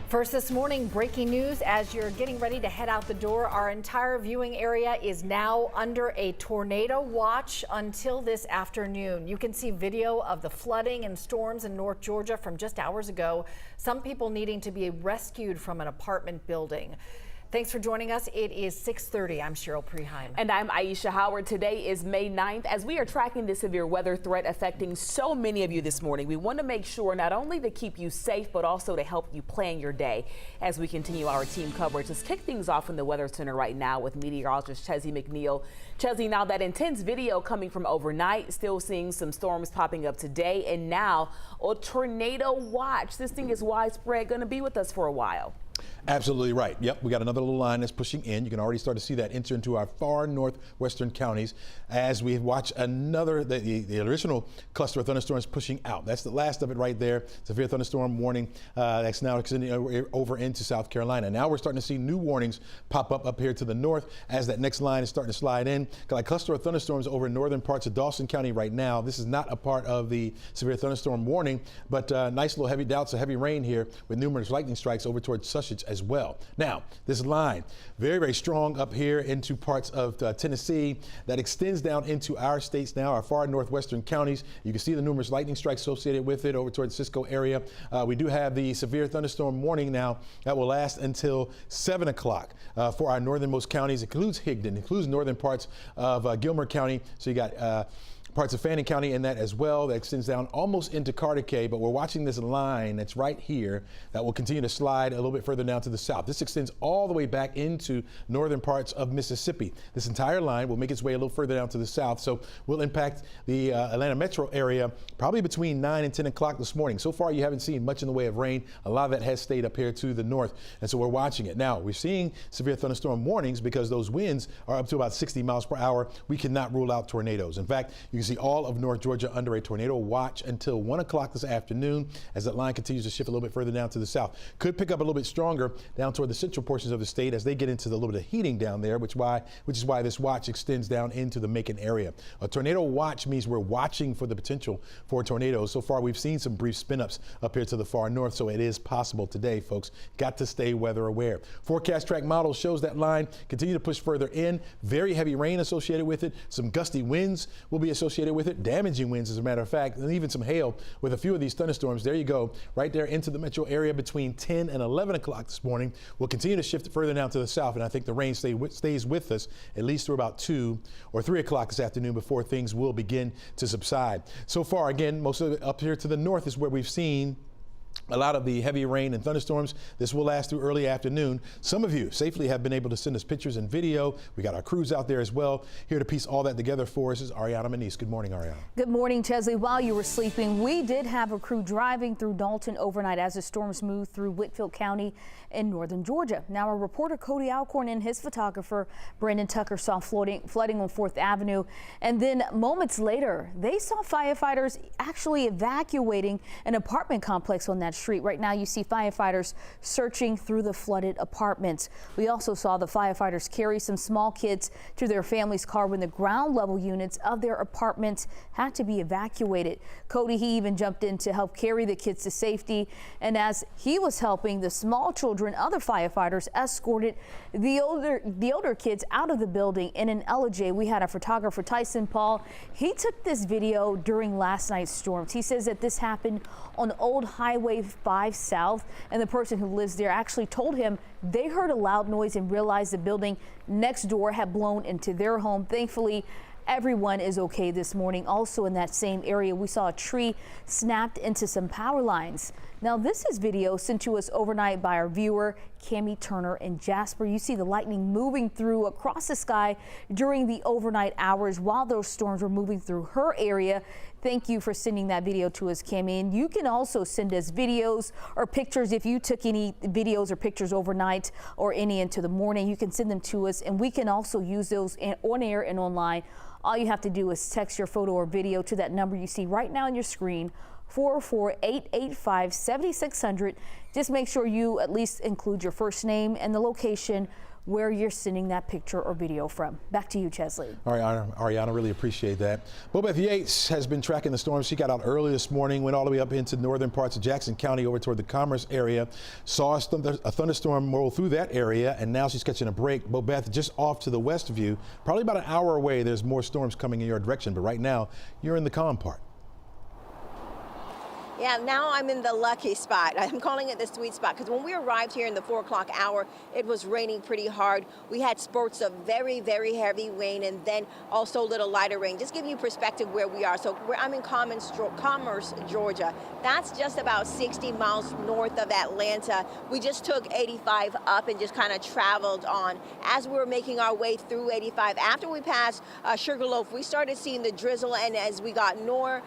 First this morning, breaking news as you're getting ready to head out the door. Our entire viewing area is now under a tornado watch until this afternoon. You can see video of the flooding and storms in North Georgia from just hours ago. Some people needing to be rescued from an apartment building. Thanks for joining us. It is 6:30. I'm Cheryl Preheim. And I'm Aisha Howard. Today is May 9th. As we are tracking the severe weather threat affecting so many of you this morning, we want to make sure not only to keep you safe, but also to help you plan your day as we continue our team coverage. Let's kick things off in the Weather Center right now with meteorologist Chessie McNeil. Chessie, now that intense video coming from overnight, still seeing some storms popping up today, and now a tornado watch. This thing is widespread, going to be with us for a while. Absolutely right. Yep, we got another little line that's pushing in. You can already start to see that enter into our far northwestern counties as we watch another, the original cluster of thunderstorms pushing out. That's the last of it right there. Severe thunderstorm warning that's now extending over into South Carolina. Now we're starting to see new warnings pop up here to the north as that next line is starting to slide in. Got a cluster of thunderstorms over in northern parts of Dalton County right now. This is not a part of the severe thunderstorm warning, but nice little heavy doubts of heavy rain here with numerous lightning strikes over towards Sussex as well. Now, this line, very, very strong up here into parts of Tennessee that extends down into our states now, our far northwestern counties. You can see the numerous lightning strikes associated with it over towards the Cisco area. We do have the severe thunderstorm warning now that will last until 7 o'clock for our northernmost counties. It includes Higdon, includes northern parts of Gilmer County. So you got parts of Fannin County in that as well. That extends down almost into Carter Cay, but we're watching this line that's right here that will continue to slide a little bit further down to the south. This extends all the way back into northern parts of Mississippi. This entire line will make its way a little further down to the south, so will impact the Atlanta metro area probably between 9 and 10 o'clock this morning. So far, you haven't seen much in the way of rain. A lot of that has stayed up here to the north, and so we're watching it. Now, we're seeing severe thunderstorm warnings because those winds are up to about 60 miles per hour. We cannot rule out tornadoes. In fact, you can see all of North Georgia under a tornado watch until 1 o'clock this afternoon as that line continues to shift a little bit further down to the south. Could pick up a little bit stronger down toward the central portions of the state as they get into the little bit of heating down there, which is why this watch extends down into the Macon area. A tornado watch means we're watching for the potential for tornadoes. So far, we've seen some brief spin-ups up here to the far north, so it is possible today, folks. Got to stay weather aware. Forecast track model shows that line continue to push further in. Very heavy rain associated with it. Some gusty winds will be associated with it. Damaging winds, as a matter of fact, and even some hail with a few of these thunderstorms. There you go, right there into the metro area between 10 and 11 o'clock this morning. We'll continue to shift further down to the south, and I think the rain stays with us at least through about 2 or 3 o'clock this afternoon before things will begin to subside. So far, again, most of it up here to the north is where we've seen a lot of the heavy rain and thunderstorms. This will last through early afternoon. Some of you safely have been able to send us pictures and video. We got our crews out there as well. Here to piece all that together for us is Ariana Manise. Good morning, Ariana. Good morning, Chesley. While you were sleeping, we did have a crew driving through Dalton overnight as the storms moved through Whitfield County in northern Georgia. Now, our reporter Cody Alcorn and his photographer Brandon Tucker saw flooding on 4th Avenue, and then moments later, they saw firefighters actually evacuating an apartment complex on that street. Right now, you see firefighters searching through the flooded apartments. We also saw the firefighters carry some small kids to their family's car when the ground level units of their apartments had to be evacuated. Cody, he even jumped in to help carry the kids to safety, and as he was helping the small children, other firefighters escorted the older kids out of the building in an LJ. We had our photographer Tyson Paul. He took this video during last night's storms. He says that this happened on Old Highway 5 South, and the person who lives there actually told him they heard a loud noise and realized the building next door had blown into their home. Thankfully, everyone is okay this morning. Also in that same area, we saw a tree snapped into some power lines. Now, this is video sent to us overnight by our viewer, Cammie Turner in Jasper. You see the lightning moving through across the sky during the overnight hours while those storms were moving through her area. Thank you for sending that video to us, Cammie. And you can also send us videos or pictures if you took any videos or pictures overnight or any into the morning. You can send them to us, and we can also use those on air and online. All you have to do is text your photo or video to that number you see right now on your screen, 404-885-7600. Just make sure you at least include your first name and the location where you're sending that picture or video from. Back to you, Chesley. Ariana, really appreciate that. Bobeth Yates has been tracking the storm. She got out early this morning, went all the way up into northern parts of Jackson County over toward the Commerce area, saw a thunderstorm roll through that area, and now she's catching a break. Bobeth, just off to the west of you, probably about an hour away, there's more storms coming in your direction, but right now you're in the calm part. Yeah, now I'm in the lucky spot. I'm calling it the sweet spot because when we arrived here in the 4 o'clock hour, it was raining pretty hard. We had spurts of very, very heavy rain and then also a little lighter rain. Just giving you perspective where we are. So I'm in Commerce, Georgia. That's just about 60 miles north of Atlanta. We just took 85 up and just kind of traveled on. As we were making our way through 85, after we passed Sugarloaf, we started seeing the drizzle, and as we got more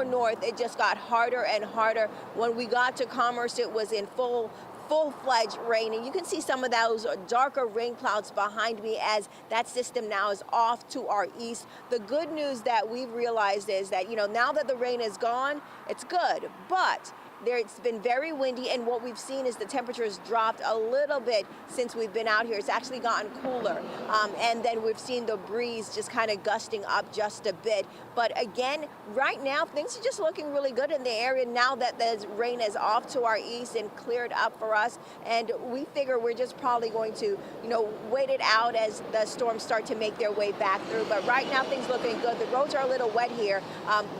north, it just got harder and harder. When we got to Commerce, it was in full-fledged rain, and you can see some of those darker rain clouds behind me as that system now is off to our east. The good news that we've realized is that, now that the rain is gone, it's good, but it's been very windy, and what we've seen is the temperatures dropped a little bit since we've been out here. It's actually gotten cooler, and then we've seen the breeze just kind of gusting up just a bit. But again, right now, things are just looking really good in the area now that the rain is off to our east and cleared up for us, and we figure we're just probably going to, wait it out as the storms start to make their way back through. But right now, things looking good. The roads are a little wet here.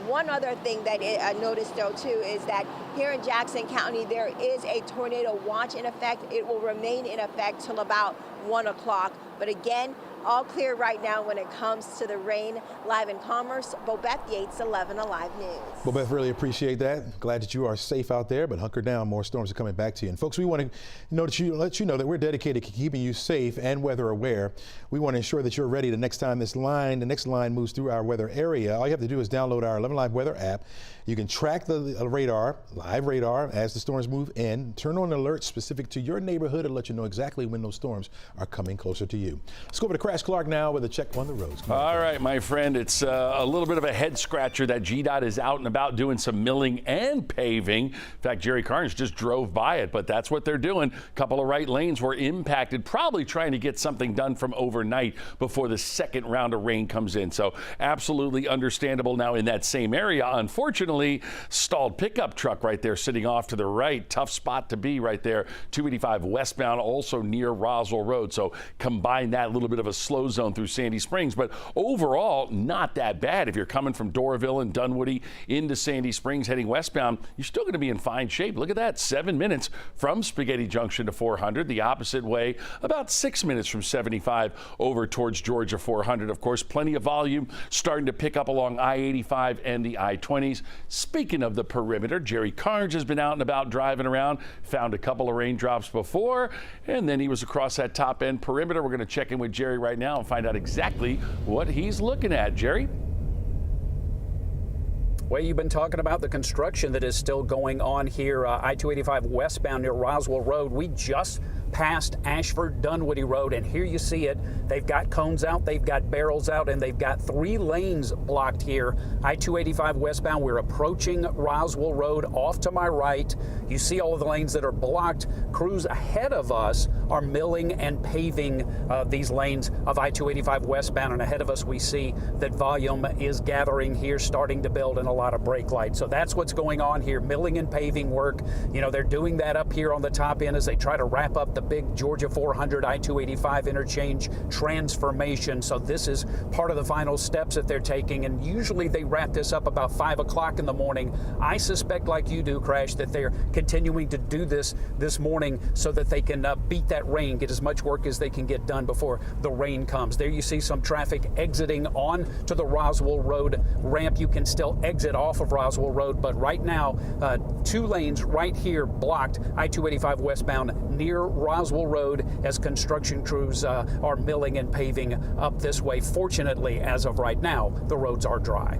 One other thing that I noticed, though, too, is that here in Jackson County, there is a tornado watch in effect. It will remain in effect till about 1 o'clock. But again, all clear right now when it comes to the rain. Live in Commerce, Bobeth Yates, 11 Alive News. Bobeth, really appreciate that. Glad that you are safe out there, but hunker down. More storms are coming back to you. And folks, we want to let you know that we're dedicated to keeping you safe and weather aware. We want to ensure that you're ready the next time the next line moves through our weather area. All you have to do is download our 11 Live weather app. You can track the live radar as the storms move in, turn on alerts specific to your neighborhood and let you know exactly when those storms are coming closer to you. Let's go over to Crash Clark now with a check on the roads. All right, my friend, it's a little bit of a head scratcher that GDOT is out and about doing some milling and paving. In fact, Jerry Carnes just drove by it, but that's what they're doing. A couple of right lanes were impacted, probably trying to get something done from overnight before the second round of rain comes in. So absolutely understandable. Now in that same area, unfortunately, stalled pickup truck right there sitting off to the right. Tough spot to be right there. 285 westbound, also near Roswell Road. So combine that little bit of a slow zone through Sandy Springs, but overall not that bad. If you're coming from Doraville and Dunwoody into Sandy Springs heading westbound, you're still going to be in fine shape. Look at that, 7 minutes from Spaghetti Junction to 400. The opposite way, about 6 minutes from 75 over towards Georgia 400. Of course, plenty of volume starting to pick up along I-85 and the I-20s. Speaking of the perimeter, Jerry Carnes has been out and about driving around, found a couple of raindrops before, and then he was across that top end perimeter. We're going to check in with Jerry right now and find out exactly what he's looking at. Jerry? Well, you've been talking about the construction that is still going on here, I-285 westbound near Roswell Road. We just passed Ashford Dunwoody Road, and here you see it. They've got cones out, they've got barrels out, and they've got 3 lanes blocked here. I-285 westbound, we're approaching Roswell Road. Off to my right, you see all of the lanes that are blocked. Crews ahead of us are milling and paving these lanes of I-285 westbound, and ahead of us we see that volume is gathering here, starting to build, and a lot of brake lights. So that's what's going on here, milling and paving work. They're doing that up here on the top end as they try to wrap up the big Georgia 400 I-285 interchange transformation. So this is part of the final steps that they're taking, and usually they wrap this up about 5 o'clock in the morning. I suspect, like you do, Crash, that they're continuing to do this morning so that they can beat that rain, get as much work as they can get done before the rain comes. There you see some traffic exiting on to the Roswell Road ramp. You can still exit off of Roswell Road, but right now 2 lanes right here blocked, I-285 westbound near Roswell Road, as construction crews are milling and paving up this way. Fortunately, as of right now, the roads are dry.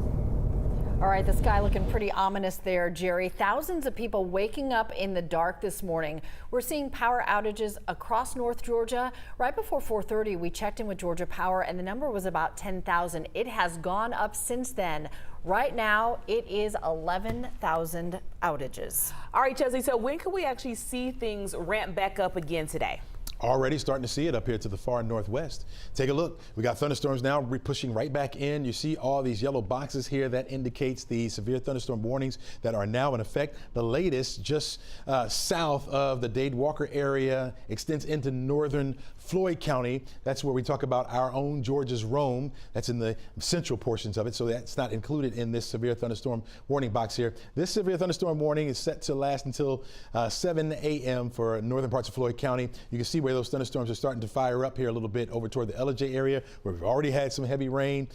All right, the sky looking pretty ominous there, Jerry. Thousands of people waking up in the dark this morning. We're seeing power outages across North Georgia. Right before 4:30, we checked in with Georgia Power, and the number was about 10,000. It has gone up since then. Right now, it is 11,000 outages. All right, Chelsea, so when can we actually see things ramp back up again today? Already starting to see it up here to the far northwest. Take a look. We got thunderstorms now pushing right back in. You see all these yellow boxes here. That indicates the severe thunderstorm warnings that are now in effect. The latest just south of the Dade-Walker area extends into northern Floyd County. That's where we talk about our own Georgia's Rome. That's in the central portions of it, so that's not included in this severe thunderstorm warning box here. This severe thunderstorm warning is set to last until 7 a.m. for northern parts of Floyd County. You can see where those thunderstorms are starting to fire up here a little bit over toward the LJ area, where we've already had some heavy rain.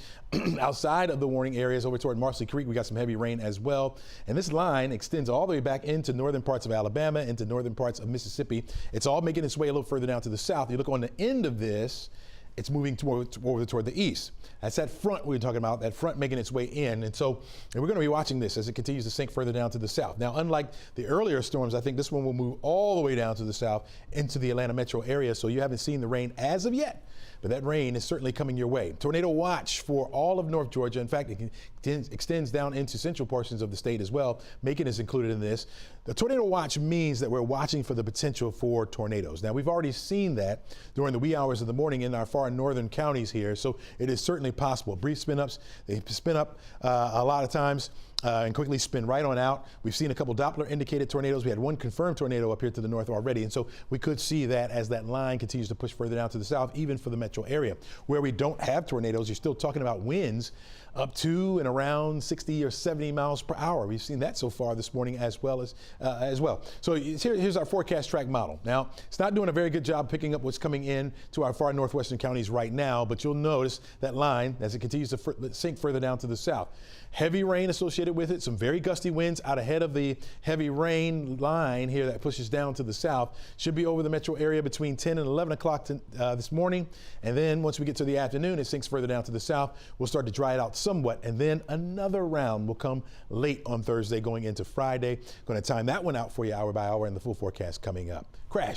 Outside of the warning areas over toward Marsley Creek, we got some heavy rain as well. And this line extends all the way back into northern parts of Alabama, into northern parts of Mississippi. It's all making its way a little further down to the south. You look on the end of this, it's moving toward the east. That's that front we were talking about, that front making its way in. And we're going to be watching this as it continues to sink further down to the south. Now, unlike the earlier storms, I think this one will move all the way down to the south into the Atlanta metro area. So you haven't seen the rain as of yet, but that rain is certainly coming your way. Tornado watch for all of North Georgia. In fact, it extends down into central portions of the state as well. Macon is included in this. The tornado watch means that we're watching for the potential for tornadoes. Now, we've already seen that during the wee hours of the morning in our far northern counties here, so it is certainly possible. Brief spin-ups, they spin up a lot of times and quickly spin right on out. We've seen a couple Doppler indicated tornadoes. We had one confirmed tornado up here to the north already, and so we could see that as that line continues to push further down to the south, even for the metro area. Where we don't have tornadoes, you're still talking about winds up to and around 60 or 70 miles per hour. We've seen that so far this morning as well. So here's our forecast track model. Now, it's not doing a very good job picking up what's coming in to our far northwestern counties right now, but you'll notice that line as it continues to sink further down to the south. Heavy rain associated with it, some very gusty winds out ahead of the heavy rain line here that pushes down to the south. Should be over the metro area between 10 and 11 o'clock this morning. And then once we get to the afternoon, it sinks further down to the south. We'll start to dry it out somewhat. And then another round will come late on Thursday going into Friday. Going to time that one out for you hour by hour and the full forecast coming up. Crash.